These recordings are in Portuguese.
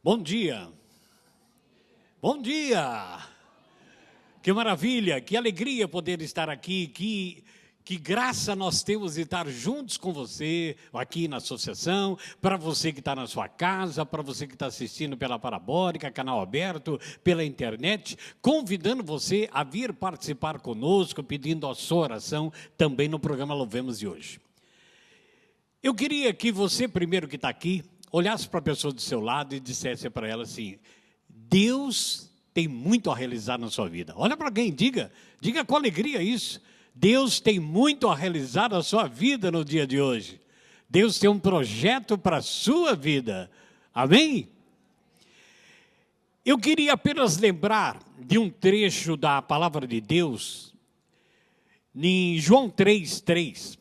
Bom dia, bom dia, que maravilha, que alegria poder estar aqui, que graça nós temos de estar juntos com você, aqui na associação, para você que está na sua casa, para você que está assistindo pela parabólica, canal aberto, pela internet, convidando você a vir participar conosco, pedindo a sua oração também no programa Louvemos de hoje. Eu queria que você, primeiro que está aqui, olhasse para a pessoa do seu lado e dissesse para ela assim: Deus tem muito a realizar na sua vida. Olha para alguém, diga com alegria isso. Deus tem muito a realizar na sua vida no dia de hoje. Deus tem um projeto para a sua vida. Amém? Eu queria apenas lembrar de um trecho da palavra de Deus, em João 3:3,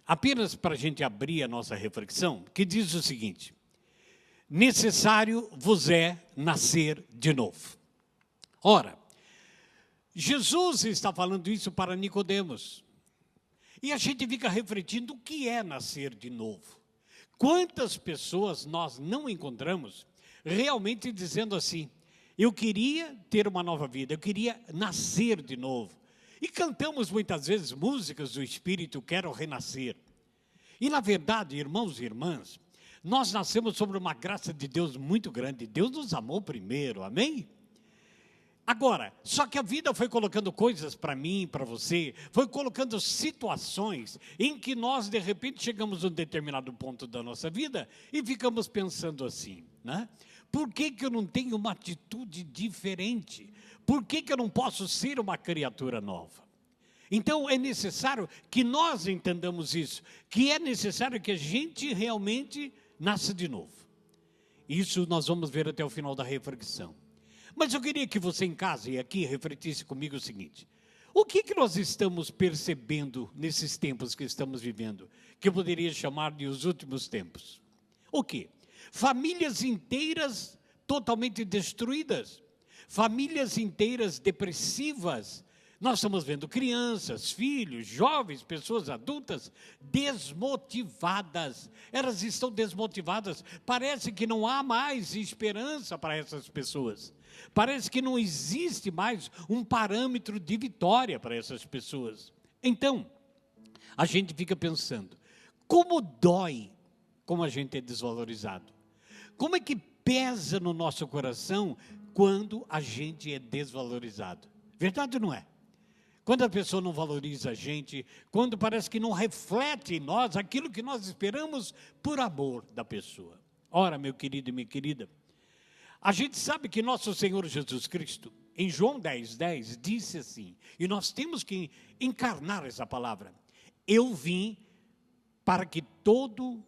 apenas para a gente abrir a nossa reflexão, que diz o seguinte: necessário vos é nascer de novo. Ora, Jesus está falando isso para Nicodemos. E a gente fica refletindo o que é nascer de novo. Quantas pessoas nós não encontramos realmente dizendo assim: eu queria ter uma nova vida, eu queria nascer de novo. E cantamos muitas vezes músicas do Espírito, quero renascer. E na verdade, irmãos e irmãs, nós nascemos sobre uma graça de Deus muito grande. Deus nos amou primeiro, amém? Agora, só que a vida foi colocando coisas para mim, para você, foi colocando situações em que nós, de repente, chegamos a um determinado ponto da nossa vida e ficamos pensando assim, né? Por que eu não tenho uma atitude diferente? Por que eu não posso ser uma criatura nova? Então, é necessário que nós entendamos isso, que é necessário que a gente realmente nasça de novo. Isso nós vamos ver até o final da reflexão. Mas eu queria que você em casa e aqui refletisse comigo o seguinte: o que nós estamos percebendo nesses tempos que estamos vivendo, que eu poderia chamar de os últimos tempos? O quê? Famílias inteiras totalmente destruídas, famílias inteiras depressivas. Nós estamos vendo crianças, filhos, jovens, pessoas adultas desmotivadas. Elas estão desmotivadas. Parece que não há mais esperança para essas pessoas. Parece que não existe mais um parâmetro de vitória para essas pessoas. Então, a gente fica pensando, como dói como a gente é desvalorizado? Como é que pesa no nosso coração quando a gente é desvalorizado? Verdade ou não é? Quando a pessoa não valoriza a gente, quando parece que não reflete em nós aquilo que nós esperamos por amor da pessoa. Ora, meu querido e minha querida, a gente sabe que nosso Senhor Jesus Cristo, em João 10:10, disse assim, e nós temos que encarnar essa palavra: eu vim para que todos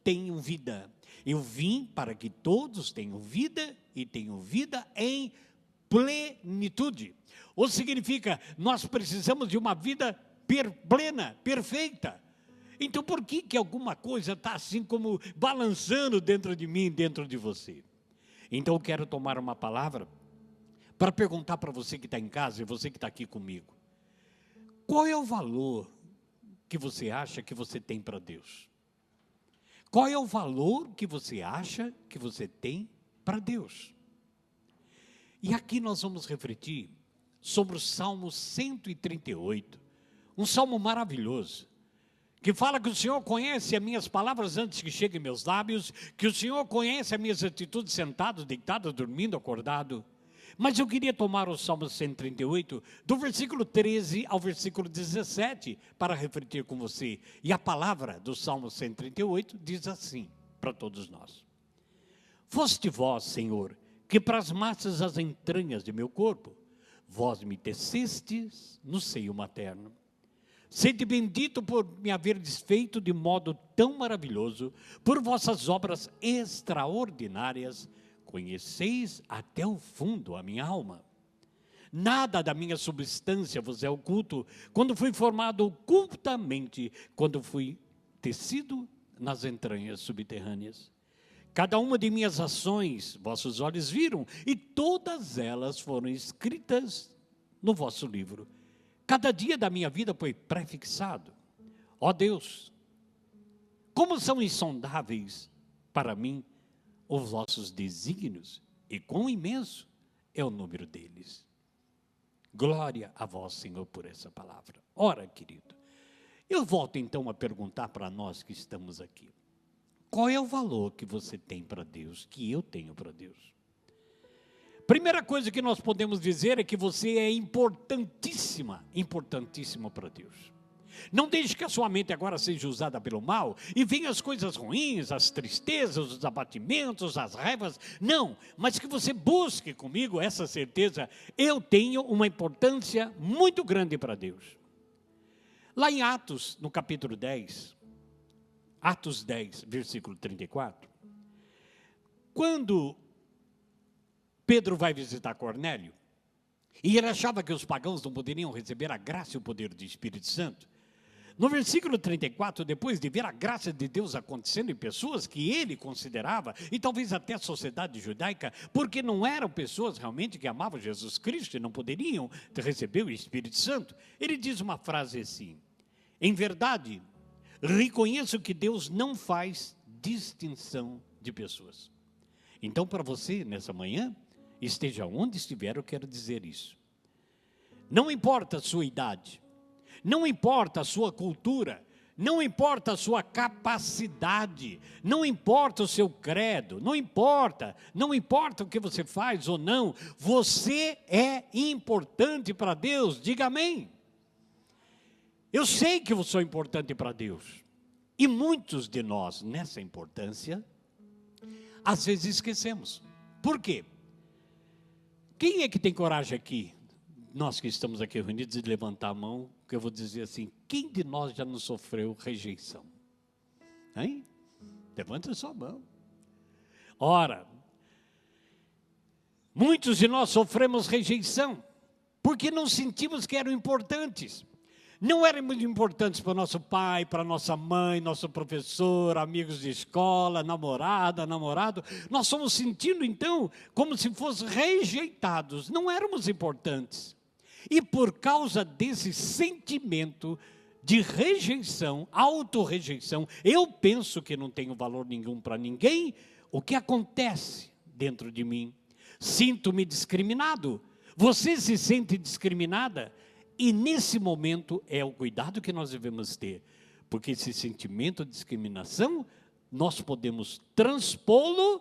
tenham vida. Eu vim para que todos tenham vida e tenham vida em plenitude. Ou significa, nós precisamos de uma vida plena, perfeita. Então, por que alguma coisa está assim como balançando dentro de mim, dentro de você? Então, eu quero tomar uma palavra para perguntar para você que está em casa e você que está aqui comigo: qual é o valor que você acha que você tem para Deus? Qual é o valor que você acha que você tem para Deus? E aqui nós vamos refletir sobre o Salmo 138, um salmo maravilhoso, que fala que o Senhor conhece as minhas palavras antes que cheguem meus lábios, que o Senhor conhece as minhas atitudes sentado, deitado, dormindo, acordado. Mas eu queria tomar o Salmo 138, do versículo 13 ao versículo 17, para refletir com você. E a palavra do Salmo 138 diz assim, para todos nós: foste vós, Senhor, que plasmastes as entranhas de meu corpo, vós me tecestes no seio materno. Sede bendito por me haver desfeito de modo tão maravilhoso, por vossas obras extraordinárias, conheceis até o fundo a minha alma. Nada da minha substância vos é oculto, quando fui formado ocultamente, quando fui tecido nas entranhas subterrâneas. Cada uma de minhas ações, vossos olhos viram, e todas elas foram escritas no vosso livro. Cada dia da minha vida foi prefixado. Ó Deus, como são insondáveis para mim os vossos desígnios, e quão imenso é o número deles. Glória a vós, Senhor, por essa palavra. Ora, querido, eu volto então a perguntar para nós que estamos aqui. Qual é o valor que você tem para Deus, que eu tenho para Deus? Primeira coisa que nós podemos dizer é que você é importantíssima, importantíssima para Deus. Não deixe que a sua mente agora seja usada pelo mal e venham as coisas ruins, as tristezas, os abatimentos, as raivas. Não, mas que você busque comigo essa certeza. Eu tenho uma importância muito grande para Deus. Lá em Atos, no capítulo 10, Atos 10, versículo 34, quando Pedro vai visitar Cornélio, e ele achava que os pagãos não poderiam receber a graça e o poder do Espírito Santo, no versículo 34, depois de ver a graça de Deus acontecendo em pessoas que ele considerava, e talvez até a sociedade judaica, porque não eram pessoas realmente que amavam Jesus Cristo e não poderiam receber o Espírito Santo, ele diz uma frase assim: em verdade, reconheço que Deus não faz distinção de pessoas. Então, para você, nessa manhã, esteja onde estiver, eu quero dizer isso. Não importa a sua idade, não importa a sua cultura, não importa a sua capacidade, não importa o seu credo, não importa o que você faz ou não, você é importante para Deus, diga amém. Eu sei que eu sou importante para Deus, e muitos de nós, nessa importância, às vezes esquecemos. Por quê? Quem é que tem coragem aqui, nós que estamos aqui reunidos, de levantar a mão, que eu vou dizer assim, quem de nós já não sofreu rejeição? Hein? Levanta a sua mão. Ora, muitos de nós sofremos rejeição, porque não sentimos que eram importantes. Não éramos importantes para nosso pai, para nossa mãe, nosso professor, amigos de escola, namorada, namorado. Nós fomos sentindo então como se fossem rejeitados, não éramos importantes. E por causa desse sentimento de rejeição, autorrejeição, eu penso que não tenho valor nenhum para ninguém, o que acontece dentro de mim? Sinto-me discriminado. Você se sente discriminada? E nesse momento é o cuidado que nós devemos ter, porque esse sentimento de discriminação, nós podemos transpô-lo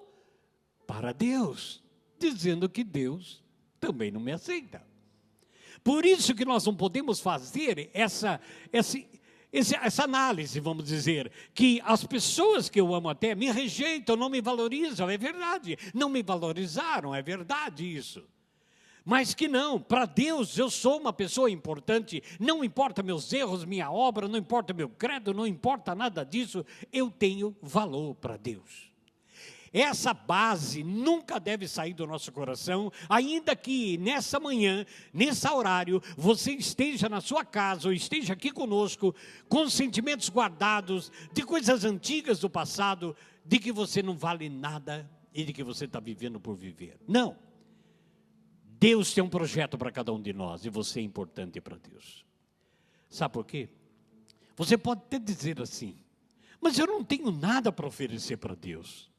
para Deus, dizendo que Deus também não me aceita. Por isso que nós não podemos fazer essa análise, vamos dizer, que as pessoas que eu amo até me rejeitam, não me valorizam, é verdade, não me valorizaram, é verdade isso. Mas que não, para Deus eu sou uma pessoa importante, não importa meus erros, minha obra, não importa meu credo, não importa nada disso, eu tenho valor para Deus. Essa base nunca deve sair do nosso coração, ainda que nessa manhã, nesse horário, você esteja na sua casa ou esteja aqui conosco, com sentimentos guardados, de coisas antigas do passado, de que você não vale nada e de que você está vivendo por viver. Não. Deus tem um projeto para cada um de nós e você é importante para Deus. Sabe por quê? Você pode até dizer assim, mas eu não tenho nada para oferecer para Deus.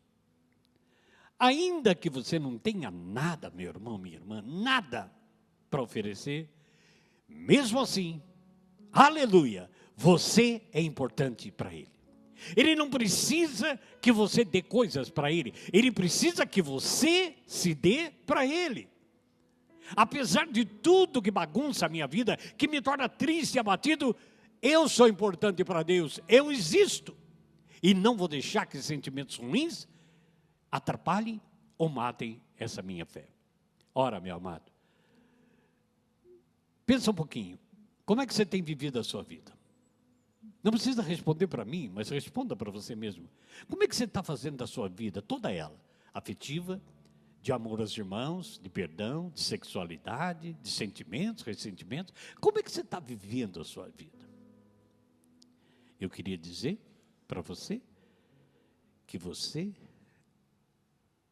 Ainda que você não tenha nada, meu irmão, minha irmã, nada para oferecer, mesmo assim, aleluia, você é importante para Ele. Ele não precisa que você dê coisas para Ele, Ele precisa que você se dê para Ele. Apesar de tudo que bagunça a minha vida, que me torna triste e abatido, eu sou importante para Deus, eu existo. E não vou deixar que sentimentos ruins atrapalhem ou matem essa minha fé. Ora, meu amado, pensa um pouquinho, como é que você tem vivido a sua vida? Não precisa responder para mim, mas responda para você mesmo. Como é que você está fazendo da sua vida, toda ela, afetiva, de amor aos irmãos, de perdão, de sexualidade, de sentimentos, ressentimentos? Como é que você está vivendo a sua vida? Eu queria dizer para você que você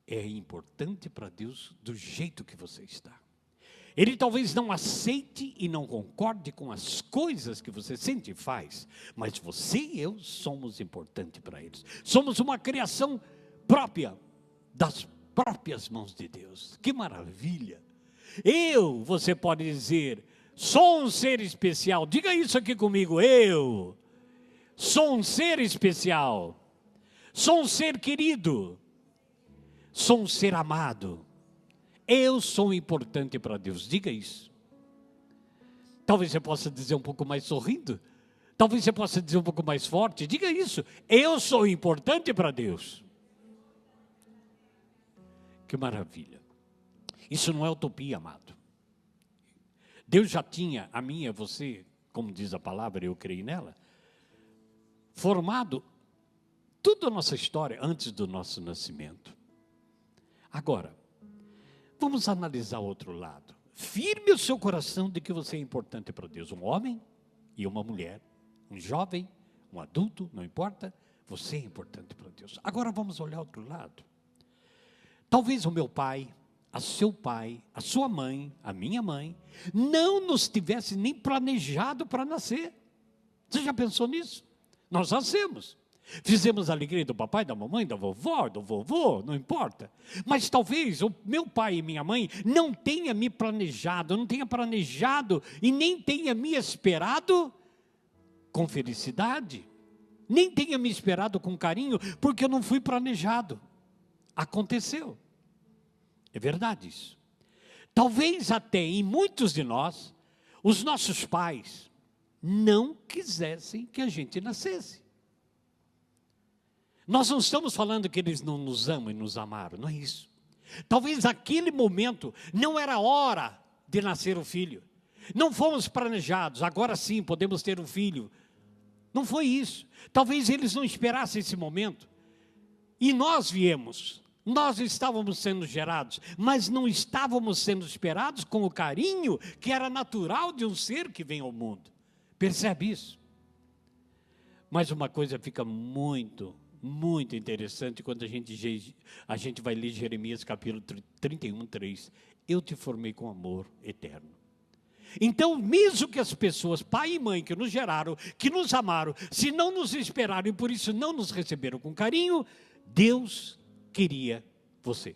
é importante para Deus do jeito que você está. Ele talvez não aceite e não concorde com as coisas que você sente e faz, mas você e eu somos importantes para eles. Somos uma criação própria das próprias mãos de Deus. Que maravilha! Você pode dizer, sou um ser especial. Diga isso aqui comigo, eu sou um ser especial. Sou um ser querido. Sou um ser amado. Eu sou importante para Deus. Diga isso. Talvez você possa dizer um pouco mais sorrindo. Talvez você possa dizer um pouco mais forte. Diga isso. Eu sou importante para Deus. Que maravilha. Isso não é utopia, amado. Deus já tinha a mim e a você, como diz a palavra, eu creio nela, formado toda a nossa história antes do nosso nascimento. Agora, vamos analisar o outro lado. Firme o seu coração de que você é importante para Deus. Um homem e uma mulher, um jovem, um adulto, não importa, você é importante para Deus. Agora vamos olhar o outro lado. Talvez o meu pai, a seu pai, a sua mãe, a minha mãe, não nos tivesse nem planejado para nascer. Você já pensou nisso? Nós nascemos. Fizemos a alegria do papai, da mamãe, da vovó, do vovô, não importa. Mas talvez o meu pai e minha mãe não tenha me planejado, não tenha planejado e nem tenha me esperado com felicidade. Nem tenha me esperado com carinho, porque eu não fui planejado. Aconteceu. É verdade isso. Talvez até em muitos de nós, os nossos pais não quisessem que a gente nascesse. Nós não estamos falando que eles não nos amam e nos amaram, não é isso. Talvez naquele momento não era hora de nascer o filho. Não fomos planejados, agora sim podemos ter um filho. Não foi isso. Talvez eles não esperassem esse momento. E nós viemos. Nós estávamos sendo gerados, mas não estávamos sendo esperados com o carinho que era natural de um ser que vem ao mundo. Percebe isso? Mas uma coisa fica muito interessante quando a gente vai ler Jeremias capítulo 31, 3. Eu te formei com amor eterno. Então, mesmo que as pessoas, pai e mãe, que nos geraram, que nos amaram, se não nos esperaram e por isso não nos receberam com carinho, Deus queria você.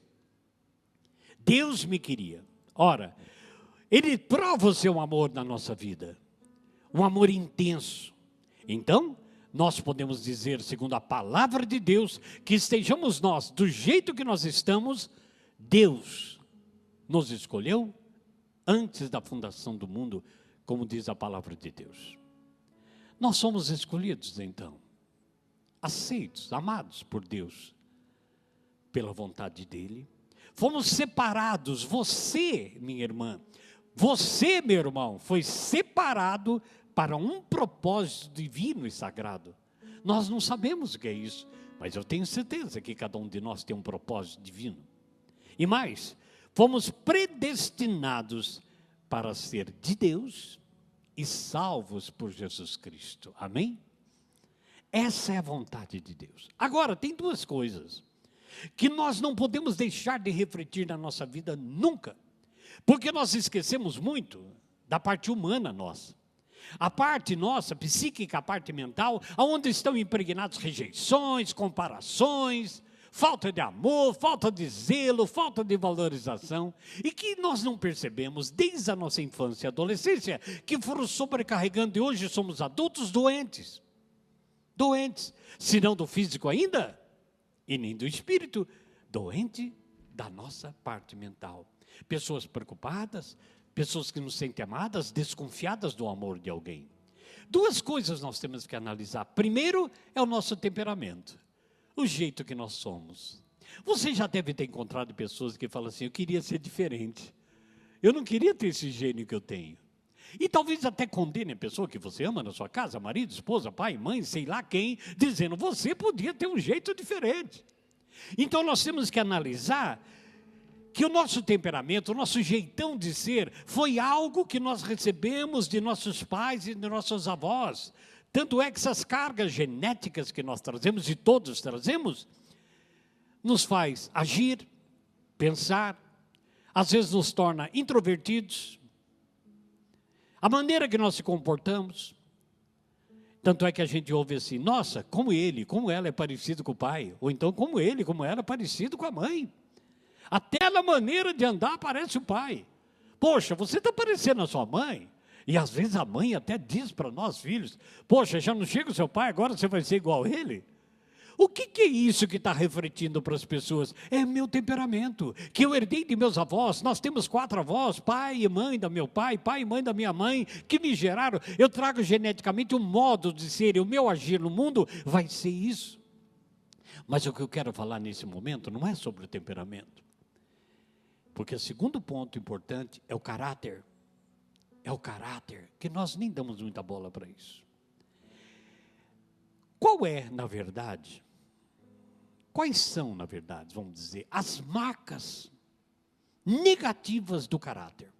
Deus me queria. Ora, Ele prova o seu amor na nossa vida. Um amor intenso. Então, nós podemos dizer, segundo a palavra de Deus, que estejamos nós do jeito que nós estamos, Deus nos escolheu antes da fundação do mundo, como diz a palavra de Deus. Nós somos escolhidos, então, aceitos, amados por Deus, pela vontade dEle. Fomos separados, você, minha irmã, você, meu irmão, foi separado para um propósito divino e sagrado. Nós não sabemos o que é isso, mas eu tenho certeza que cada um de nós tem um propósito divino. E mais, fomos predestinados para ser de Deus e salvos por Jesus Cristo. Amém? Essa é a vontade de Deus. Agora, tem duas coisas que nós não podemos deixar de refletir na nossa vida nunca, porque nós esquecemos muito da parte humana nossa. A parte nossa, psíquica, a parte mental, onde estão impregnadas rejeições, comparações, falta de amor, falta de zelo, falta de valorização, e que nós não percebemos desde a nossa infância e adolescência, que foram sobrecarregando e hoje somos adultos doentes. Doentes, se não do físico ainda, e nem do espírito, doente da nossa parte mental. Pessoas preocupadas, pessoas que nos sentem amadas, desconfiadas do amor de alguém. Duas coisas nós temos que analisar. Primeiro é o nosso temperamento, o jeito que nós somos. Você já deve ter encontrado pessoas que falam assim, eu queria ser diferente. Eu não queria ter esse gênio que eu tenho. E talvez até condene a pessoa que você ama na sua casa, marido, esposa, pai, mãe, sei lá quem, dizendo, você podia ter um jeito diferente. Então nós temos que analisar que o nosso temperamento, o nosso jeitão de ser, foi algo que nós recebemos de nossos pais e de nossos avós. Tanto é que essas cargas genéticas que nós trazemos, e todos trazemos, nos faz agir, pensar, às vezes nos torna introvertidos, a maneira que nós se comportamos. Tanto é que a gente ouve assim, nossa, como ele, como ela é parecido com o pai. Ou então, como ele, como ela é parecido com a mãe. Até na maneira de andar parece o pai. Poxa, você está parecendo a sua mãe. E às vezes a mãe até diz para nós filhos, poxa, já não chega o seu pai, agora você vai ser igual a ele? O que é isso que está refletindo para as pessoas? É meu temperamento, que eu herdei de meus avós. Nós temos 4 avós, pai e mãe do meu pai e mãe da minha mãe, que me geraram. Eu trago geneticamente um modo de ser, e o meu agir no mundo vai ser isso. Mas o que eu quero falar nesse momento não é sobre o temperamento. Porque o segundo ponto importante é o caráter. É o caráter, que nós nem damos muita bola para isso. Qual é, na verdade, quais são, na verdade, vamos dizer, as marcas negativas do caráter,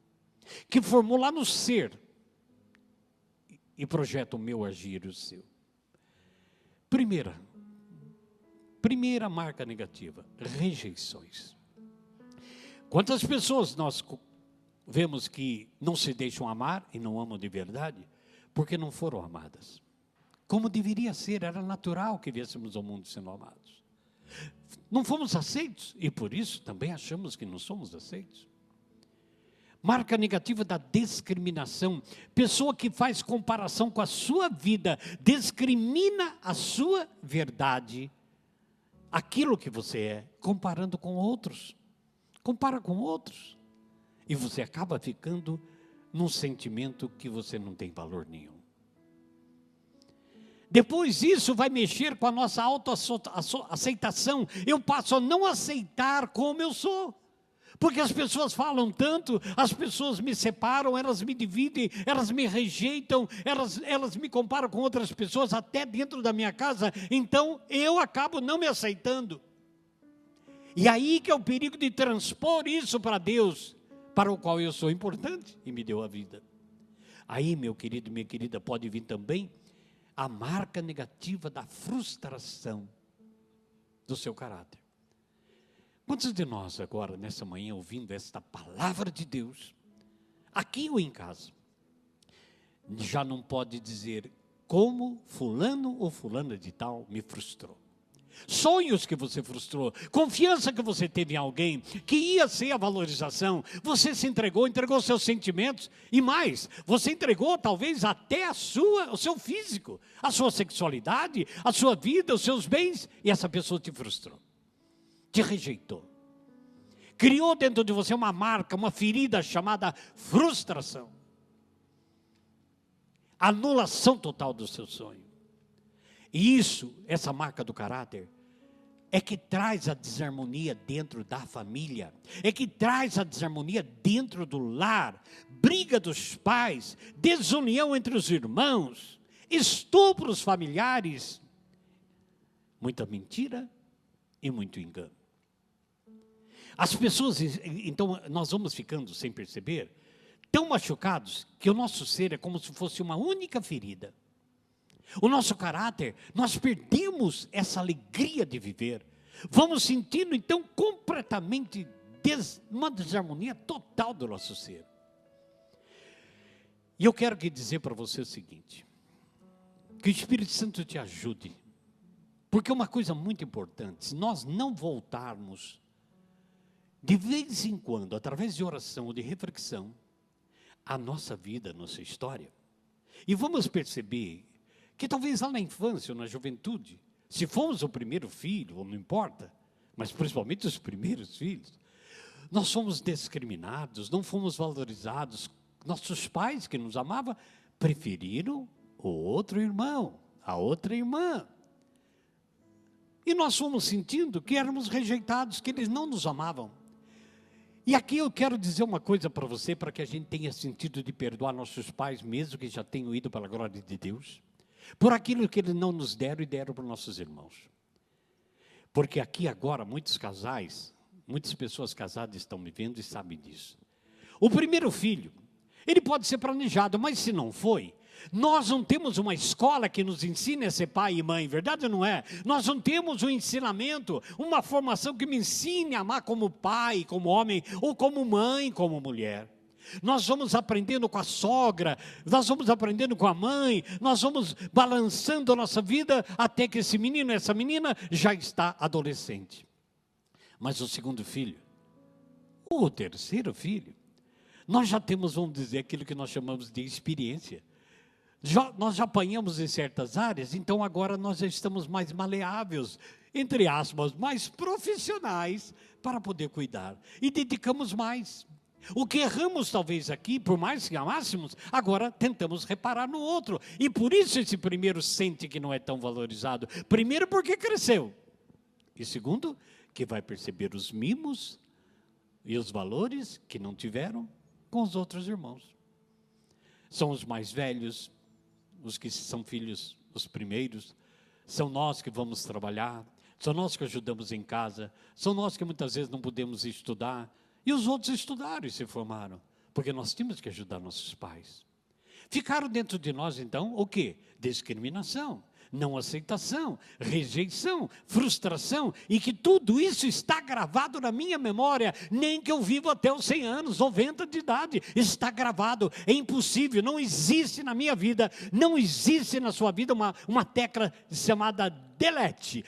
que formou lá no ser e projeta o meu agir e o seu? Primeira marca negativa, rejeições. Quantas pessoas nós vemos que não se deixam amar e não amam de verdade, porque não foram amadas? Como deveria ser, era natural que viéssemos ao mundo sendo amados. Não fomos aceitos e por isso também achamos que não somos aceitos. Marca negativa da discriminação. Pessoa que faz comparação com a sua vida, discrimina a sua verdade, aquilo que você é, comparando com outros. Compara com outros. E você acaba ficando num sentimento que você não tem valor nenhum. Depois isso vai mexer com a nossa autoaceitação. Eu passo a não aceitar como eu sou. Porque as pessoas falam tanto, as pessoas me separam, elas me dividem, elas me rejeitam, elas me comparam com outras pessoas, até dentro da minha casa. Então eu acabo não me aceitando. E aí que é o perigo de transpor isso para Deus, para o qual eu sou importante e me deu a vida. Aí, meu querido, minha querida, pode vir também a marca negativa da frustração do seu caráter. Quantos de nós agora, nessa manhã, ouvindo esta palavra de Deus, aqui ou em casa, já não pode dizer como fulano ou fulana de tal me frustrou? Sonhos que você frustrou, confiança que você teve em alguém, que ia ser a valorização, você se entregou seus sentimentos, e mais, você entregou talvez até o seu físico, a sua sexualidade, a sua vida, os seus bens, e essa pessoa te frustrou, te rejeitou, criou dentro de você uma marca, uma ferida chamada frustração, anulação total do seu sonho. E isso, essa marca do caráter, é que traz a desarmonia dentro da família, é que traz a desarmonia dentro do lar, briga dos pais, desunião entre os irmãos, estupros familiares, muita mentira e muito engano. As pessoas, então, nós vamos ficando sem perceber, tão machucados que o nosso ser é como se fosse uma única ferida. O nosso caráter, nós perdemos essa alegria de viver. Vamos sentindo então completamente uma desarmonia total do nosso ser. E eu quero dizer para você o seguinte, que o Espírito Santo te ajude, porque é uma coisa muito importante, se nós não voltarmos de vez em quando, através de oração ou de reflexão, a nossa vida, a nossa história, e vamos perceber que talvez lá na infância ou na juventude, se fomos o primeiro filho, ou não importa, mas principalmente os primeiros filhos, nós fomos discriminados, não fomos valorizados. Nossos pais que nos amavam, preferiram o outro irmão, a outra irmã. E nós fomos sentindo que éramos rejeitados, que eles não nos amavam. E aqui eu quero dizer uma coisa para você, para que a gente tenha sentido de perdoar nossos pais, mesmo que já tenham ido pela glória de Deus, por aquilo que eles não nos deram e deram para os nossos irmãos. Porque aqui agora, muitos casais, muitas pessoas casadas estão me vendo e sabem disso. O primeiro filho, ele pode ser planejado, mas se não foi, nós não temos uma escola que nos ensine a ser pai e mãe, verdade ou não é? Nós não temos um ensinamento, uma formação que me ensine a amar como pai, como homem, ou como mãe, como mulher. Nós vamos aprendendo com a sogra, nós vamos aprendendo com a mãe, nós vamos balançando a nossa vida até que esse menino, essa menina já está adolescente. Mas o segundo filho, o terceiro filho, nós já temos, vamos dizer, aquilo que nós chamamos de experiência. Nós já apanhamos em certas áreas, então agora nós já estamos mais maleáveis, entre aspas, mais profissionais para poder cuidar. E dedicamos mais. O que erramos talvez aqui, por mais que amássemos, agora tentamos reparar no outro. E por isso esse primeiro sente que não é tão valorizado. Primeiro porque cresceu. E segundo, que vai perceber os mimos e os valores que não tiveram com os outros irmãos. São os mais velhos, os que são filhos, os primeiros. São nós que vamos trabalhar, são nós que ajudamos em casa, são nós que muitas vezes não podemos estudar. E os outros estudaram e se formaram, porque nós tínhamos que ajudar nossos pais. Ficaram dentro de nós, então, o quê? Discriminação, não aceitação, rejeição, frustração, e que tudo isso está gravado na minha memória, nem que eu viva até os 100 anos, 90 de idade, está gravado, é impossível, não existe na minha vida, não existe na sua vida uma tecla chamada delete,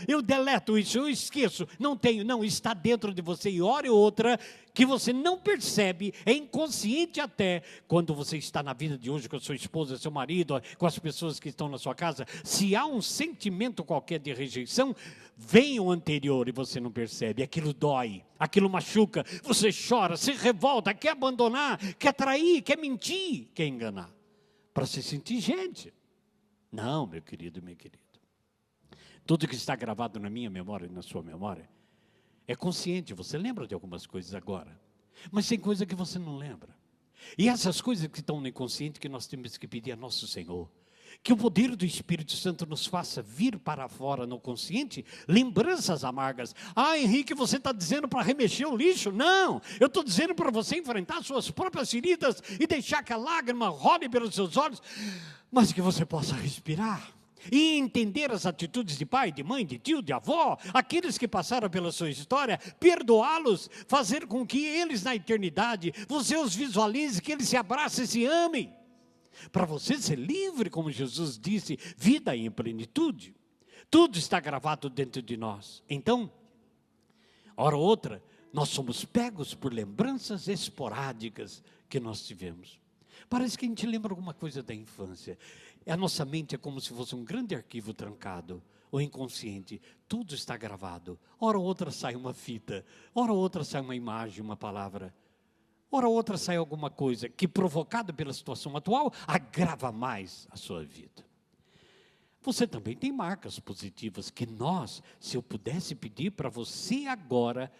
eu deleto isso, eu esqueço, não, está dentro de você, e hora e outra, que você não percebe, é inconsciente até, quando você está na vida de hoje, com a sua esposa, seu marido, com as pessoas que estão na sua casa, se há um sentimento qualquer de rejeição, vem o anterior e você não percebe, aquilo dói, aquilo machuca, você chora, se revolta, quer abandonar, quer trair, quer mentir, quer enganar, para se sentir gente. Não, meu querido, minha querida. Tudo que está gravado na minha memória e na sua memória é consciente, você lembra de algumas coisas agora, mas tem coisa que você não lembra. E essas coisas que estão no inconsciente que nós temos que pedir a nosso Senhor, que o poder do Espírito Santo nos faça vir para fora no consciente, lembranças amargas. Ah, Henrique, você está dizendo para remexer o lixo? Não, eu estou dizendo para você enfrentar suas próprias feridas e deixar que a lágrima role pelos seus olhos, mas que você possa respirar. E entender as atitudes de pai, de mãe, de tio, de avó, aqueles que passaram pela sua história, perdoá-los, fazer com que eles na eternidade, você os visualize, que eles se abracem e se amem, para você ser livre, como Jesus disse, vida em plenitude. Tudo está gravado dentro de nós. Então, hora ou outra, nós somos pegos por lembranças esporádicas que nós tivemos. Parece que a gente lembra alguma coisa da infância. A nossa mente é como se fosse um grande arquivo trancado, o inconsciente, tudo está gravado. Hora ou outra sai uma fita, hora ou outra sai uma imagem, uma palavra. Hora ou outra sai alguma coisa que, provocada pela situação atual, agrava mais a sua vida. Você também tem marcas positivas que nós, se eu pudesse pedir para você agora,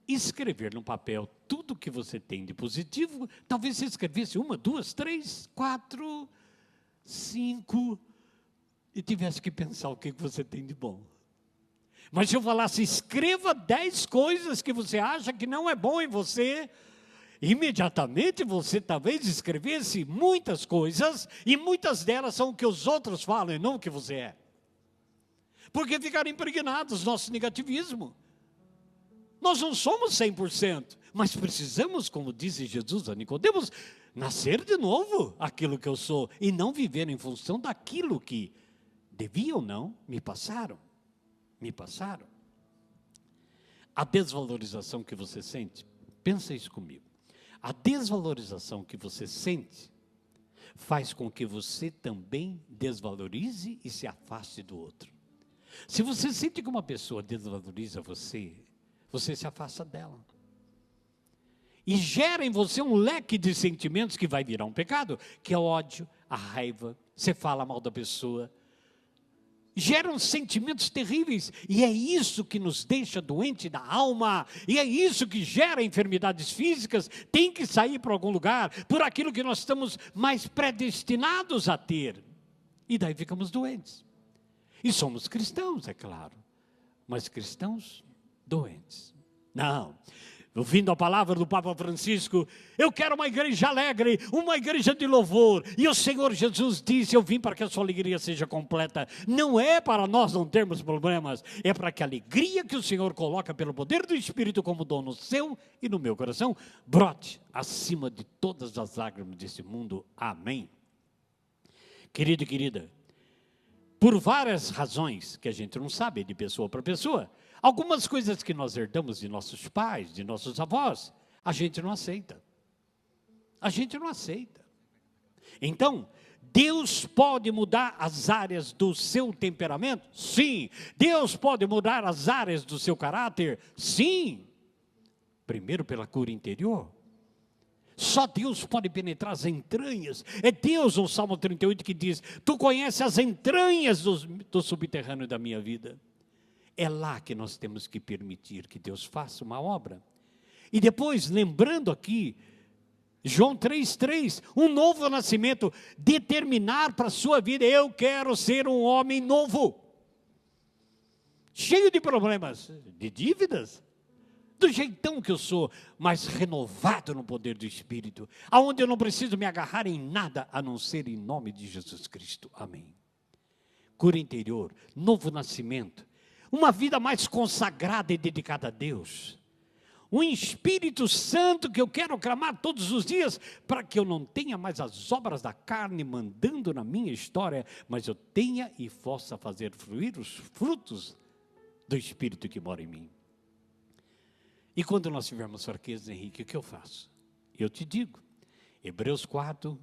escrever no papel tudo que você tem de positivo, talvez você escrevesse 1, 2, 3, 4, 5, e tivesse que pensar o que você tem de bom. Mas se eu falasse, escreva 10 coisas que você acha que não é bom em você, imediatamente você talvez escrevesse muitas coisas, e muitas delas são o que os outros falam e não o que você é. Porque ficaram impregnados no nosso negativismo. Nós não somos 100%, mas precisamos, como disse Jesus a Nicodemos, nascer de novo aquilo que eu sou, e não viver em função daquilo que devia ou não me passaram. A desvalorização que você sente, pensa isso comigo. A desvalorização que você sente faz com que você também desvalorize e se afaste do outro. Se você sente que uma pessoa desvaloriza você, você se afasta dela. E gera em você um leque de sentimentos que vai virar um pecado, que é o ódio, a raiva, você fala mal da pessoa. Geram sentimentos terríveis, e é isso que nos deixa doente da alma, e é isso que gera enfermidades físicas, tem que sair para algum lugar, por aquilo que nós estamos mais predestinados a ter. E daí ficamos doentes. E somos cristãos, é claro, mas cristãos doentes. Não, ouvindo a palavra do Papa Francisco, eu quero uma igreja alegre, uma igreja de louvor. E o Senhor Jesus disse, eu vim para que a sua alegria seja completa. Não é para nós não termos problemas, é para que a alegria que o Senhor coloca pelo poder do Espírito como dom no seu e no meu coração, brote acima de todas as lágrimas desse mundo. Amém. Querido e querida, por várias razões que a gente não sabe de pessoa para pessoa, algumas coisas que nós herdamos de nossos pais, de nossos avós, a gente não aceita. A gente não aceita. Então, Deus pode mudar as áreas do seu temperamento? Sim. Deus pode mudar as áreas do seu caráter? Sim. Primeiro pela cura interior. Só Deus pode penetrar as entranhas. É Deus, no Salmo 38, que diz, tu conheces as entranhas do subterrâneo da minha vida. É lá que nós temos que permitir que Deus faça uma obra. E depois, lembrando aqui, João 3,3, um novo nascimento, determinar para a sua vida, eu quero ser um homem novo. Cheio de problemas, de dívidas, do jeitão que eu sou, mas renovado no poder do Espírito, aonde eu não preciso me agarrar em nada, a não ser em nome de Jesus Cristo. Amém. Cura interior, novo nascimento, uma vida mais consagrada e dedicada a Deus. Um Espírito Santo que eu quero clamar todos os dias, para que eu não tenha mais as obras da carne mandando na minha história, mas eu tenha e possa fazer fluir os frutos do Espírito que mora em mim. E quando nós tivermos fraqueza, Henrique, o que eu faço? Eu te digo, Hebreus 4,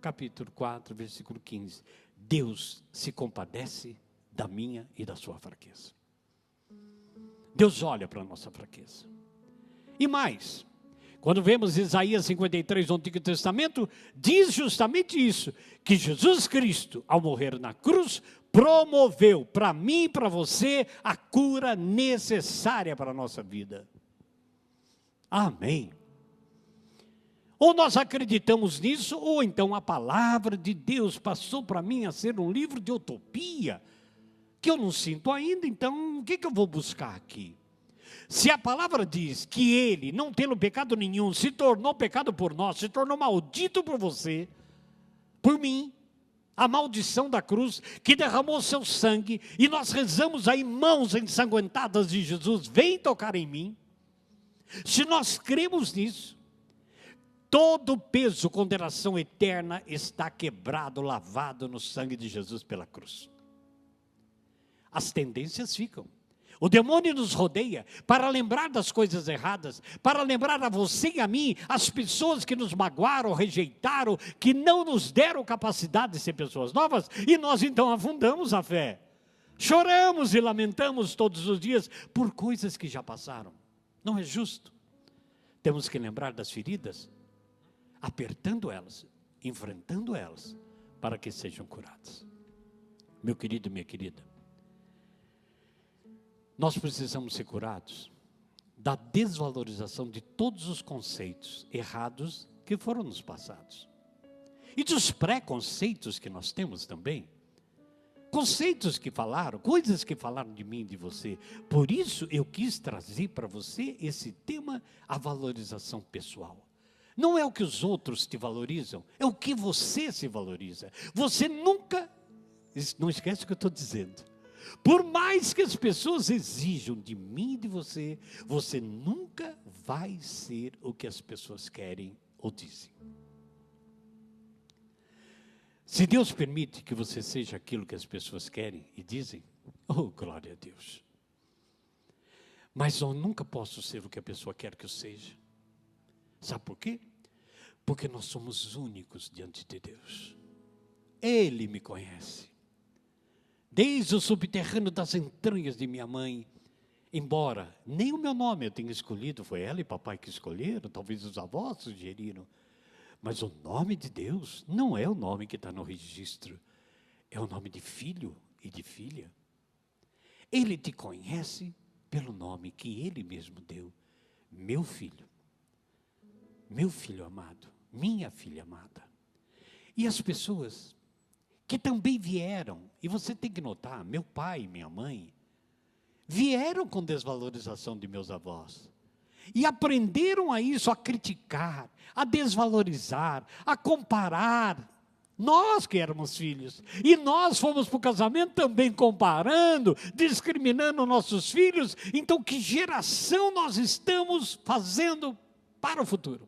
capítulo 4, versículo 15, Deus se compadece da minha e da sua fraqueza. Deus olha para a nossa fraqueza. E mais, quando vemos Isaías 53 do Antigo Testamento, diz justamente isso, que Jesus Cristo, ao morrer na cruz, promoveu para mim e para você a cura necessária para a nossa vida. Amém. Ou nós acreditamos nisso, ou então a palavra de Deus passou para mim a ser um livro de utopia, que eu não sinto ainda, então o que eu vou buscar aqui? Se a palavra diz que ele, não tendo pecado nenhum, se tornou pecado por nós, se tornou maldito por você, por mim, a maldição da cruz, que derramou seu sangue, e nós rezamos aí, mãos ensanguentadas de Jesus, vem tocar em mim. Se nós cremos nisso, todo peso, condenação eterna está quebrado, lavado no sangue de Jesus pela cruz. As tendências ficam. O demônio nos rodeia para lembrar das coisas erradas, para lembrar a você e a mim, as pessoas que nos magoaram, rejeitaram, que não nos deram capacidade de ser pessoas novas, e nós então afundamos a fé. Choramos e lamentamos todos os dias por coisas que já passaram. Não é justo. Temos que lembrar das feridas, apertando elas, enfrentando elas, para que sejam curadas. Meu querido e minha querida, nós precisamos ser curados da desvalorização de todos os conceitos errados que foram nos passados. E dos preconceitos que nós temos também. Conceitos que falaram, coisas que falaram de mim e de você. Por isso eu quis trazer para você esse tema, a valorização pessoal. Não é o que os outros te valorizam, é o que você se valoriza. Você nunca, não esquece o que eu estou dizendo. Por mais que as pessoas exijam de mim e de você, você nunca vai ser o que as pessoas querem ou dizem. Se Deus permite que você seja aquilo que as pessoas querem e dizem, oh, glória a Deus. Mas eu nunca posso ser o que a pessoa quer que eu seja. Sabe por quê? Porque nós somos únicos diante de Deus. Ele me conhece. Desde o subterrâneo das entranhas de minha mãe, embora nem o meu nome eu tenha escolhido, foi ela e papai que escolheram, talvez os avós sugeriram, mas o nome de Deus não é o nome que está no registro, é o nome de filho e de filha. Ele te conhece pelo nome que Ele mesmo deu, meu filho amado, minha filha amada. E as pessoas que também vieram, e você tem que notar, meu pai e minha mãe, vieram com desvalorização de meus avós. E aprenderam a isso, a criticar, a desvalorizar, a comparar. Nós que éramos filhos, e nós fomos para o casamento também comparando, discriminando nossos filhos. Então, que geração nós estamos fazendo para o futuro?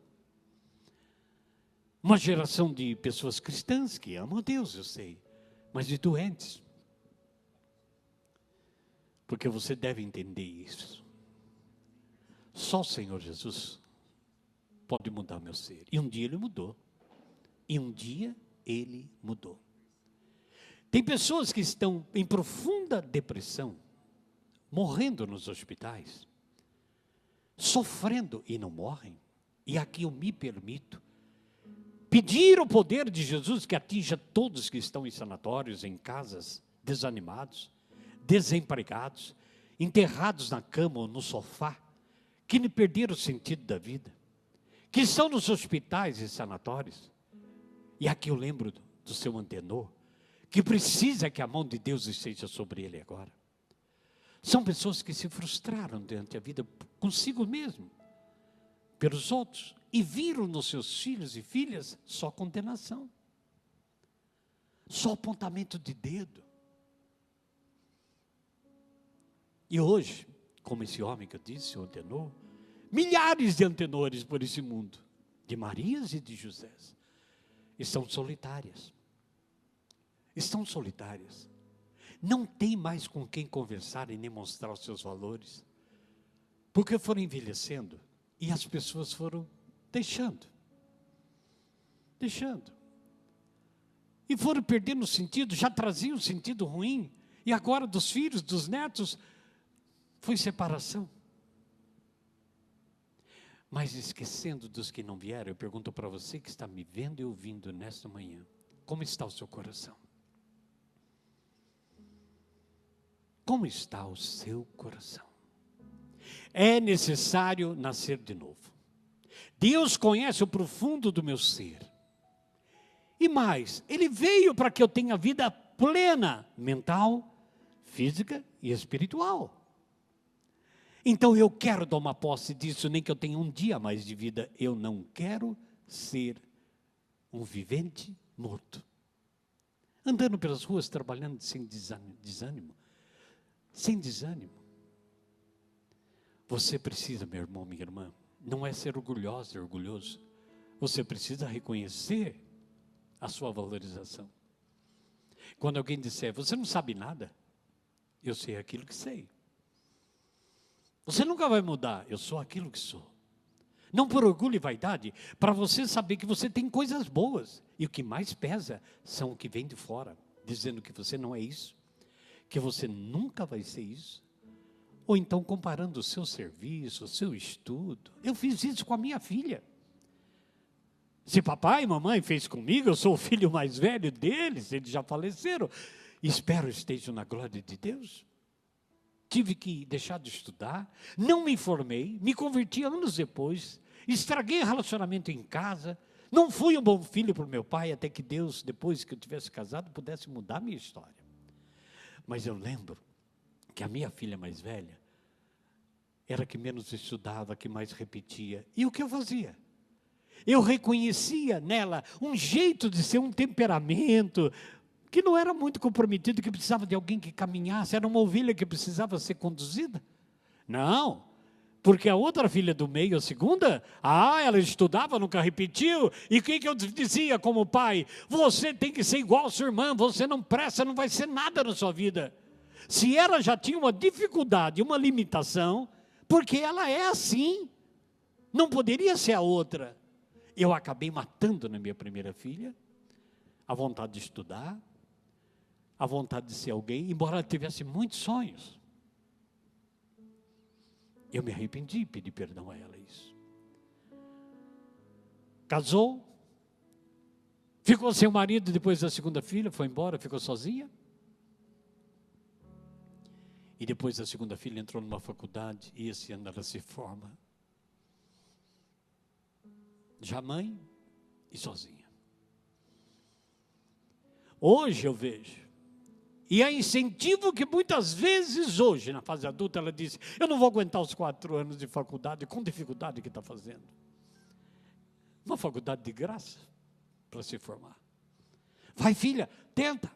Uma geração de pessoas cristãs que amam a Deus, eu sei, mas de doentes. Porque você deve entender isso. Só o Senhor Jesus pode mudar meu ser. E um dia Ele mudou. E um dia Ele mudou. Tem pessoas que estão em profunda depressão, morrendo nos hospitais, sofrendo e não morrem. E aqui eu me permito pedir o poder de Jesus que atinja todos que estão em sanatórios, em casas, desanimados, desempregados, enterrados na cama ou no sofá, que perderam o sentido da vida, que estão nos hospitais e sanatórios. E aqui eu lembro do seu Antenor, que precisa que a mão de Deus esteja sobre ele agora. São pessoas que se frustraram durante a vida consigo mesmo, pelos outros, e viram nos seus filhos e filhas só condenação, só apontamento de dedo. E hoje, como esse homem que eu disse, o Antenor, milhares de Antenores por esse mundo, de Marias e de Josés, estão solitárias. Estão solitárias. Não tem mais com quem conversar e nem mostrar os seus valores. Porque foram envelhecendo e as pessoas foram deixando. E foram perdendo o sentido, já traziam um sentido ruim. E agora dos filhos, dos netos, foi separação. Mas esquecendo dos que não vieram, eu pergunto para você que está me vendo e ouvindo nesta manhã, como está o seu coração? Como está o seu coração? É necessário nascer de novo. Deus conhece o profundo do meu ser. E mais, Ele veio para que eu tenha vida plena, mental, física e espiritual. Então eu quero tomar posse disso, nem que eu tenha um dia a mais de vida. Eu não quero ser um vivente morto. Andando pelas ruas, trabalhando sem desânimo. Sem desânimo. Você precisa, meu irmão, minha irmã, não é ser orgulhoso. Você precisa reconhecer a sua valorização. Quando alguém disser, você não sabe nada, eu sei aquilo que sei. Você nunca vai mudar, eu sou aquilo que sou. Não por orgulho e vaidade, para você saber que você tem coisas boas. E o que mais pesa são o que vem de fora, dizendo que você não é isso, que você nunca vai ser isso. Ou então comparando o seu serviço, o seu estudo. Eu fiz isso com a minha filha. Se papai e mamãe fez comigo, eu sou o filho mais velho deles, eles já faleceram. Espero estejam na glória de Deus. Tive que deixar de estudar, não me formei, me converti anos depois, estraguei o relacionamento em casa, não fui um bom filho para o meu pai, até que Deus, depois que eu tivesse casado, pudesse mudar a minha história. Mas eu lembro que a minha filha mais velha era a que menos estudava, a que mais repetia. E o que eu fazia? Eu reconhecia nela um jeito de ser, um temperamento que não era muito comprometido, que precisava de alguém que caminhasse, era uma ovelha que precisava ser conduzida. Não, porque a outra filha do meio, a segunda, ela estudava, nunca repetiu. E o que eu dizia como pai? Você tem que ser igual a sua irmã, você não presta, não vai ser nada na sua vida. Se ela já tinha uma dificuldade, uma limitação, porque ela é assim, não poderia ser a outra. Eu acabei matando na minha primeira filha a vontade de estudar, a vontade de ser alguém, embora ela tivesse muitos sonhos. Eu me arrependi e pedi perdão a ela isso. Casou, ficou sem o marido depois da segunda filha, foi embora, ficou sozinha. E depois da segunda filha entrou numa faculdade e esse ano ela se forma. Já mãe e sozinha. Hoje eu vejo E a incentivo que muitas vezes hoje, na fase adulta, ela diz, eu não vou aguentar os 4 anos de faculdade, com dificuldade que está fazendo. Uma faculdade de graça para se formar. Vai, filha, tenta.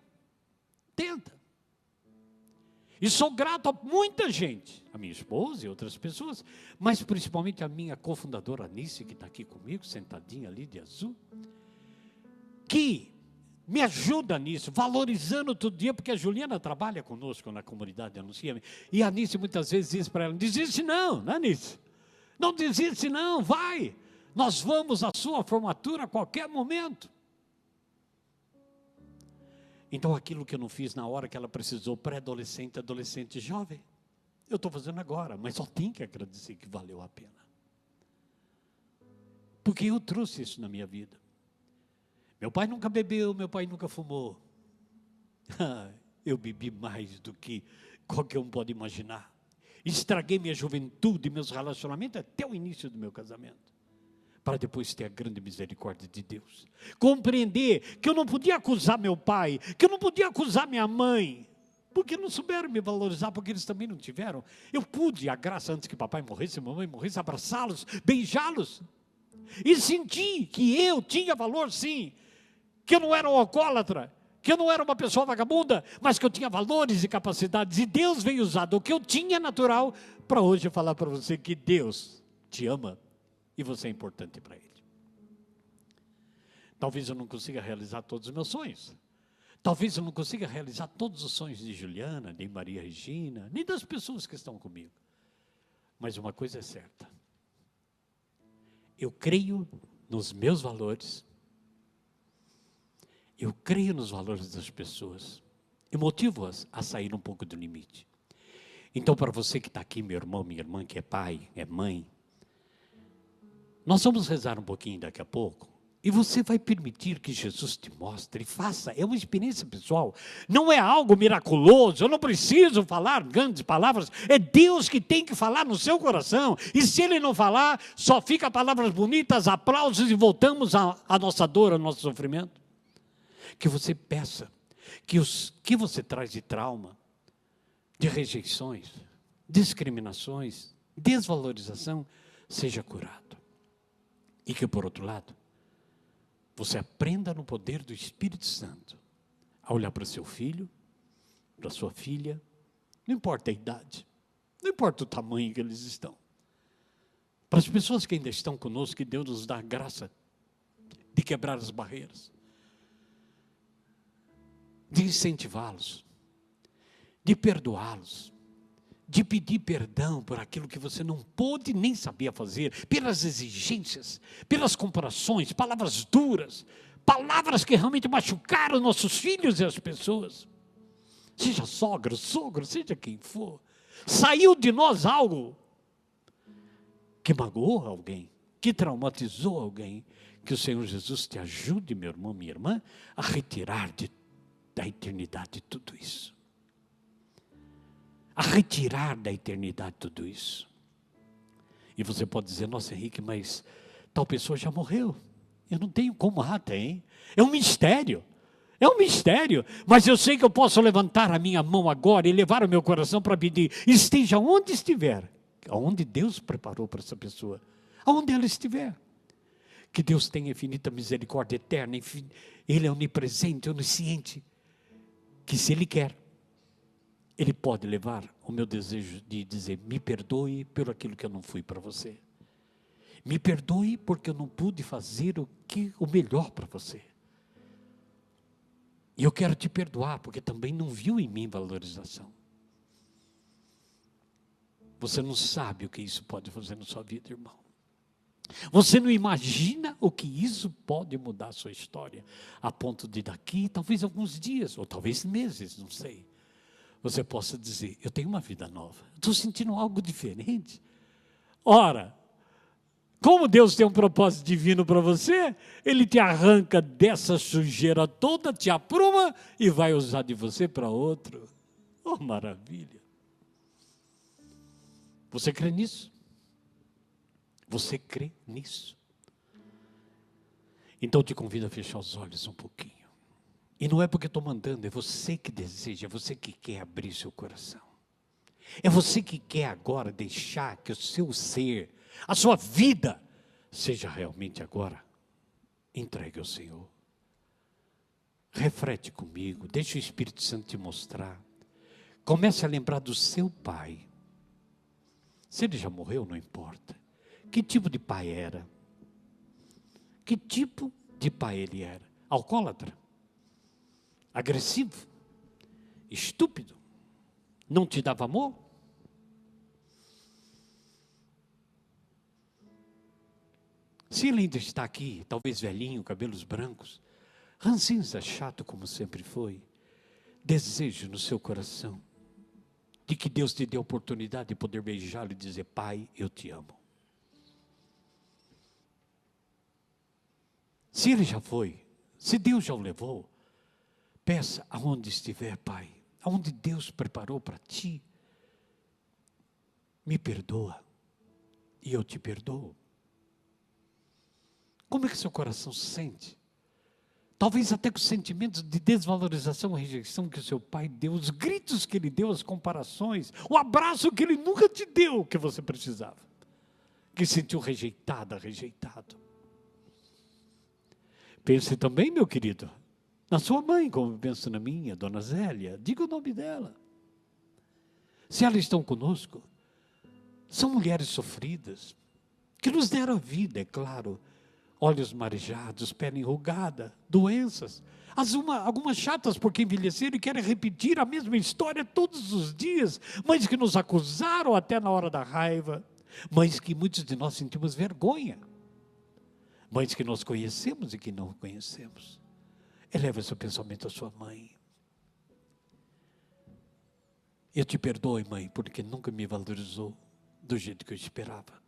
E sou grato a muita gente, a minha esposa e outras pessoas, mas principalmente a minha cofundadora Anice, que está aqui comigo, sentadinha ali de azul, que me ajuda nisso, valorizando todo dia, porque a Juliana trabalha conosco na comunidade Anuncia-me, e a Anice muitas vezes diz para ela, não desiste não, Anice? Não desiste não, vai, nós vamos à sua formatura a qualquer momento. Então aquilo que eu não fiz na hora que ela precisou, pré-adolescente, adolescente, jovem, eu estou fazendo agora, mas só tenho que agradecer que valeu a pena. Porque eu trouxe isso na minha vida. Meu pai nunca bebeu, meu pai nunca fumou. Eu bebi mais do que qualquer um pode imaginar. Estraguei minha juventude, meus relacionamentos até o início do meu casamento. Para depois ter a grande misericórdia de Deus. Compreender que eu não podia acusar meu pai, que eu não podia acusar minha mãe, porque não souberam me valorizar, porque eles também não tiveram. Eu pude, a graça antes que papai morresse, mamãe morresse, abraçá-los, beijá-los. E senti que eu tinha valor sim, que eu não era um alcoólatra, que eu não era uma pessoa vagabunda, mas que eu tinha valores e capacidades, e Deus veio usar do que eu tinha natural, para hoje falar para você que Deus te ama, e você é importante para Ele. Talvez eu não consiga realizar todos os meus sonhos. Talvez eu não consiga realizar todos os sonhos de Juliana, nem Maria Regina, nem das pessoas que estão comigo. Mas uma coisa é certa. Eu creio nos meus valores. Eu creio nos valores das pessoas. E motivo-as a sair um pouco do limite. Então, para você que está aqui, meu irmão, minha irmã, que é pai, é mãe, nós vamos rezar um pouquinho daqui a pouco, e você vai permitir que Jesus te mostre, faça, é uma experiência pessoal, não é algo miraculoso, eu não preciso falar grandes palavras, é Deus que tem que falar no seu coração, e se Ele não falar, só fica palavras bonitas, aplausos, e voltamos à nossa dor, ao nosso sofrimento. Que você peça, que os que você traz de trauma, de rejeições, discriminações, desvalorização, seja curado. E que, por outro lado, você aprenda no poder do Espírito Santo a olhar para o seu filho, para a sua filha, não importa a idade, não importa o tamanho que eles estão. Para as pessoas que ainda estão conosco, que Deus nos dá a graça de quebrar as barreiras, de incentivá-los, de perdoá-los, de pedir perdão por aquilo que você não pôde nem sabia fazer, pelas exigências, pelas comparações, palavras duras, palavras que realmente machucaram nossos filhos e as pessoas. Seja sogra, sogro, seja quem for, saiu de nós algo que magoou alguém, que traumatizou alguém, que o Senhor Jesus te ajude, meu irmão, minha irmã, a retirar da eternidade tudo isso. A retirar da eternidade tudo isso. E você pode dizer, nossa Henrique, mas tal pessoa já morreu. Eu não tenho como, tem. É um mistério. É um mistério. Mas eu sei que eu posso levantar a minha mão agora e levar o meu coração para pedir, esteja onde estiver, aonde Deus preparou para essa pessoa, aonde ela estiver. Que Deus tenha infinita misericórdia eterna, Ele é onipresente, onisciente, que se Ele quer, Ele pode levar o meu desejo de dizer, me perdoe por aquilo que eu não fui para você. Me perdoe porque eu não pude fazer o melhor para você. E eu quero te perdoar porque também não viu em mim valorização. Você não sabe o que isso pode fazer na sua vida, irmão. Você não imagina o que isso pode mudar a sua história, a ponto de daqui, talvez alguns dias, ou talvez meses, não sei. Você possa dizer, eu tenho uma vida nova, estou sentindo algo diferente. Ora, como Deus tem um propósito divino para você, Ele te arranca dessa sujeira toda, te apruma e vai usar de você para outro. Oh, maravilha! Você crê nisso? Você crê nisso? Então eu te convido a fechar os olhos um pouquinho. E não é porque estou mandando, é você que deseja, é você que quer abrir seu coração. É você que quer agora deixar que o seu ser, a sua vida, seja realmente agora entregue ao Senhor. Reflete comigo, deixa o Espírito Santo te mostrar. Comece a lembrar do seu pai. Se ele já morreu, não importa. Que tipo de pai era? Que tipo de pai ele era? Alcoólatra? Agressivo? Estúpido? Não te dava amor? Se ele ainda está aqui, talvez velhinho, cabelos brancos, ranzinza, chato como sempre foi, desejo no seu coração de que Deus te dê a oportunidade de poder beijá-lo e dizer: Pai, eu te amo. Se ele já foi, se Deus já o levou, peça aonde estiver, Pai, aonde Deus preparou para ti, me perdoa e eu te perdoo. Como é que seu coração sente? Talvez até com sentimentos de desvalorização e rejeição que o seu pai deu, os gritos que ele deu, as comparações, o abraço que ele nunca te deu, que você precisava, que sentiu rejeitada, rejeitado. Pense também, meu querido, na sua mãe, como eu penso na minha, Dona Zélia, diga o nome dela. Se elas estão conosco, são mulheres sofridas, que nos deram a vida, é claro, olhos marejados, pele enrugada, doenças, algumas chatas porque envelheceram e querem repetir a mesma história todos os dias, mães que nos acusaram até na hora da raiva, mães que muitos de nós sentimos vergonha, mães que nós conhecemos e que não conhecemos. Eleva seu pensamento à sua mãe. Eu te perdoo, mãe, porque nunca me valorizou do jeito que eu esperava.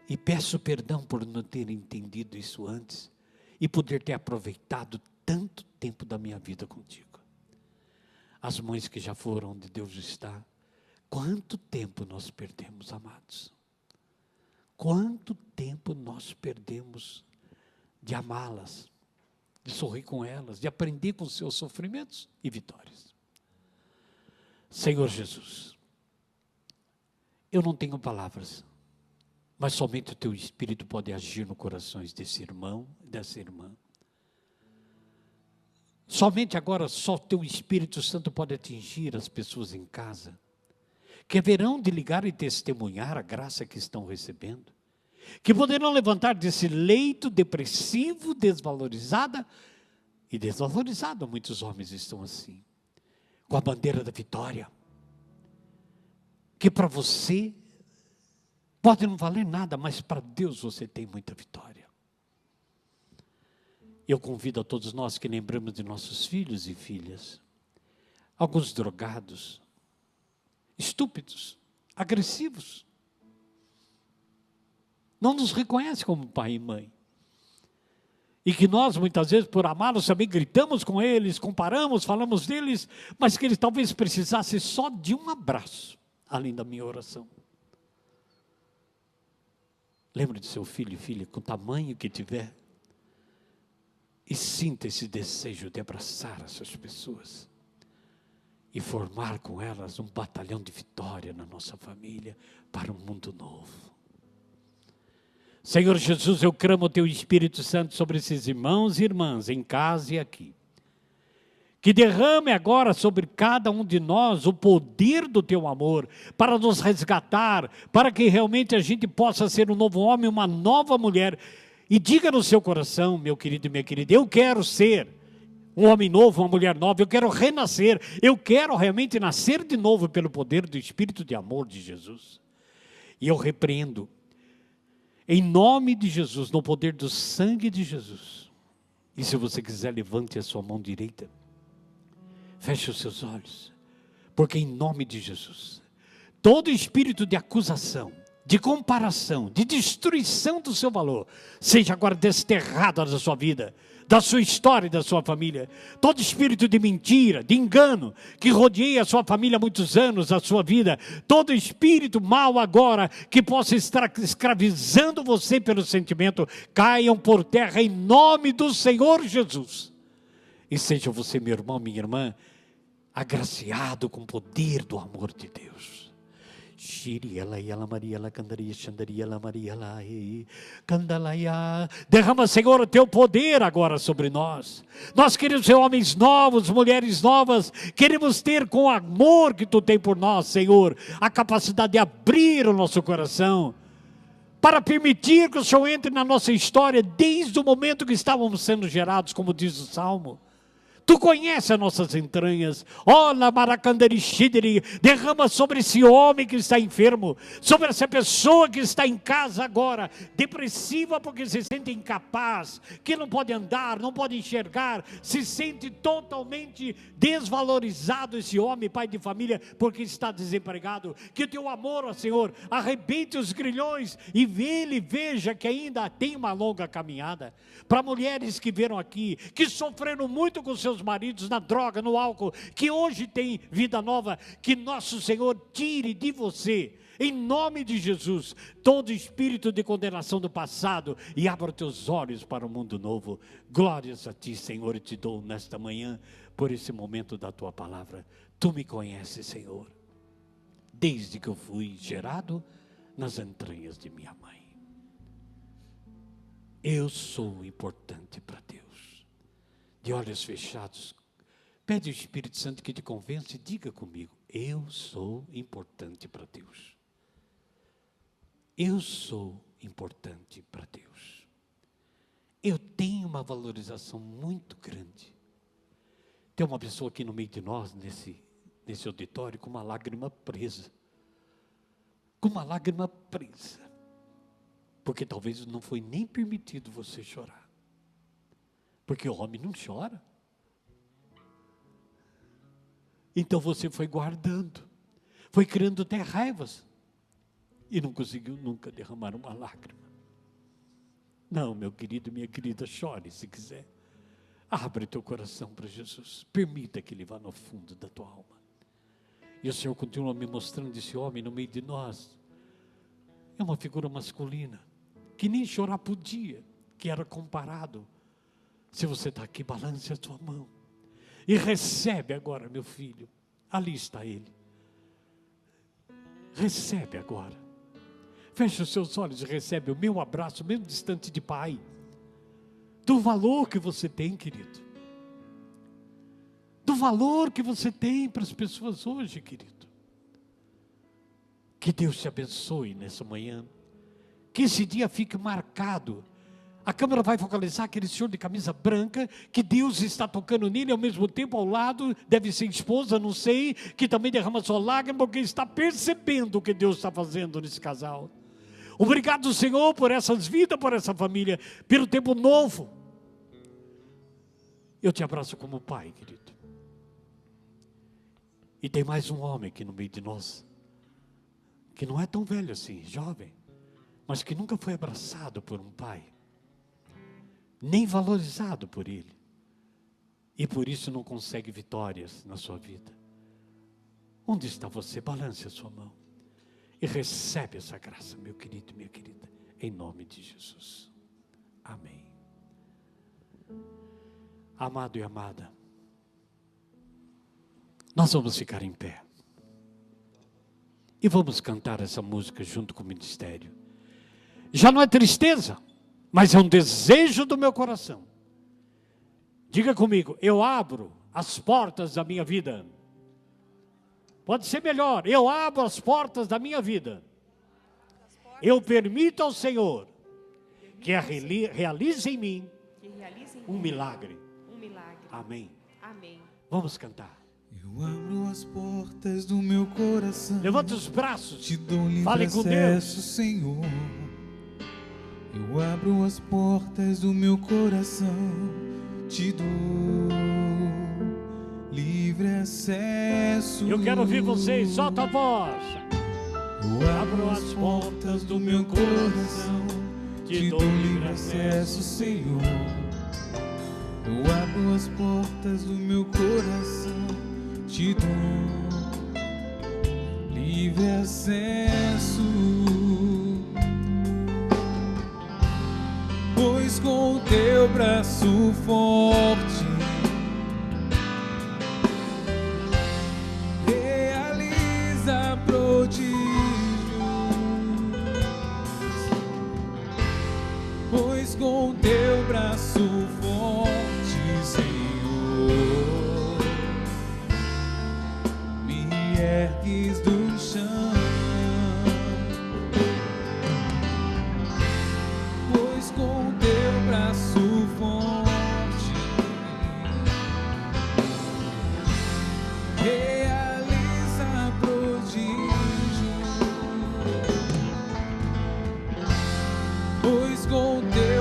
E peço perdão por não ter entendido isso antes e poder ter aproveitado tanto tempo da minha vida contigo. As mães que já foram onde Deus está, quanto tempo nós perdemos, amados? Quanto tempo nós perdemos de amá-las, de sorrir com elas, de aprender com seus sofrimentos e vitórias. Senhor Jesus, eu não tenho palavras, mas somente o Teu Espírito pode agir no corações desse irmão e dessa irmã. Somente agora, só o Teu Espírito Santo pode atingir as pessoas em casa, que haverão de ligar e testemunhar a graça que estão recebendo, que poderão levantar desse leito depressivo, desvalorizado, muitos homens estão assim, com a bandeira da vitória, que para você pode não valer nada, mas para Deus você tem muita vitória. Eu convido a todos nós que lembramos de nossos filhos e filhas, alguns drogados, estúpidos, agressivos, não nos reconhecem como pai e mãe, e que nós muitas vezes por amá-los também gritamos com eles, comparamos, falamos deles, mas que eles talvez precisassem só de um abraço, além da minha oração. Lembre de seu filho e filha, com o tamanho que tiver, e sinta esse desejo de abraçar essas pessoas e formar com elas um batalhão de vitória na nossa família para um mundo novo. Senhor Jesus, eu clamo o Teu Espírito Santo sobre esses irmãos e irmãs em casa e aqui, que derrame agora sobre cada um de nós o poder do Teu amor, para nos resgatar, para que realmente a gente possa ser um novo homem, uma nova mulher. E diga no seu coração, meu querido e minha querida, eu quero ser um homem novo, uma mulher nova, eu quero renascer, eu quero realmente nascer de novo pelo poder do Espírito de amor de Jesus. E eu repreendo, em nome de Jesus, no poder do sangue de Jesus. E se você quiser, levante a sua mão direita. Feche os seus olhos, porque em nome de Jesus, todo espírito de acusação, de comparação, de destruição do seu valor, seja agora desterrado da sua vida, da sua história e da sua família. Todo espírito de mentira, de engano, que rodeia a sua família há muitos anos, a sua vida, todo espírito mau agora, que possa estar escravizando você pelo sentimento, caiam por terra em nome do Senhor Jesus. E seja você, meu irmão, minha irmã, agraciado com o poder do amor de Deus. Derrama, Senhor, o teu poder agora sobre nós. Nós queremos ser homens novos, mulheres novas. Queremos ter, com o amor que tu tem por nós, Senhor, a capacidade de abrir o nosso coração, para permitir que o Senhor entre na nossa história desde o momento que estávamos sendo gerados, como diz o Salmo. Tu conheces as nossas entranhas. Olha, Maracandarixideri, derrama sobre esse homem que está enfermo, sobre essa pessoa que está em casa agora, depressiva porque se sente incapaz, que não pode andar, não pode enxergar, se sente totalmente desvalorizado esse homem, pai de família, porque está desempregado. Que o teu amor, ó Senhor, arrebente os grilhões e ele veja que ainda tem uma longa caminhada. Para mulheres que vieram aqui, que sofreram muito com seus maridos na droga, no álcool, que hoje tem vida nova, que nosso Senhor tire de você, em nome de Jesus, todo espírito de condenação do passado e abra os teus olhos para o mundo novo. Glórias a ti, Senhor, e te dou nesta manhã por esse momento da tua palavra. Tu me conheces, Senhor, desde que eu fui gerado nas entranhas de minha mãe. Eu sou importante para Deus. De olhos fechados, pede ao Espírito Santo que te convença e diga comigo: eu sou importante para Deus. Eu sou importante para Deus. Eu tenho uma valorização muito grande. Tem uma pessoa aqui no meio de nós, nesse auditório, com uma lágrima presa. Com uma lágrima presa. Porque talvez não foi nem permitido você chorar. Porque o homem não chora. Então você foi guardando, foi criando até raivas, e não conseguiu nunca derramar uma lágrima. Não, meu querido, minha querida, chore se quiser. Abre teu coração para Jesus, permita que Ele vá no fundo da tua alma. E o Senhor continua me mostrando esse homem no meio de nós. É uma figura masculina, que nem chorar podia, que era comparado. Se você está aqui, balance a tua mão e recebe agora, meu filho. Ali está ele. Recebe agora. Feche os seus olhos e recebe o meu abraço, mesmo distante de pai. Do valor que você tem, querido. Do valor que você tem para as pessoas hoje, querido. Que Deus te abençoe nessa manhã. Que esse dia fique marcado. A câmera vai focalizar aquele senhor de camisa branca, que Deus está tocando nele, ao mesmo tempo ao lado, deve ser esposa, não sei, que também derrama sua lágrima, porque está percebendo o que Deus está fazendo nesse casal. Obrigado, Senhor, por essas vidas, por essa família, pelo tempo novo. Eu te abraço como pai, querido. E tem mais um homem aqui no meio de nós, que não é tão velho assim, jovem, mas que nunca foi abraçado por um pai, nem valorizado por ele, e por isso não consegue vitórias na sua vida. Onde está você? Balance a sua mão e recebe essa graça, meu querido e minha querida, em nome de Jesus. Amém. Amado e amada, nós vamos ficar em pé e vamos cantar essa música junto com o ministério. Já não é tristeza, mas é um desejo do meu coração. Diga comigo: eu abro as portas da minha vida. Pode ser melhor: eu abro as portas da minha vida. Eu permito ao Senhor que realize em mim um milagre. Amém. Amém. Vamos cantar. Eu abro as portas do meu coração. Levanta os braços. Te dou livre Fale com acesso, Deus. Senhor. Eu abro as portas do meu coração. Te dou livre acesso. Eu quero ouvir vocês. Solta a voz. Eu abro as portas do meu coração, te dou livre acesso, Senhor. Eu abro as portas do meu coração, te dou livre acesso. Pois com o teu braço forte realiza prodígios. Pois com o teu braço forte, Senhor, me ergues do chão. Pois com o teu braço forte realiza prodígio. Pois com o teu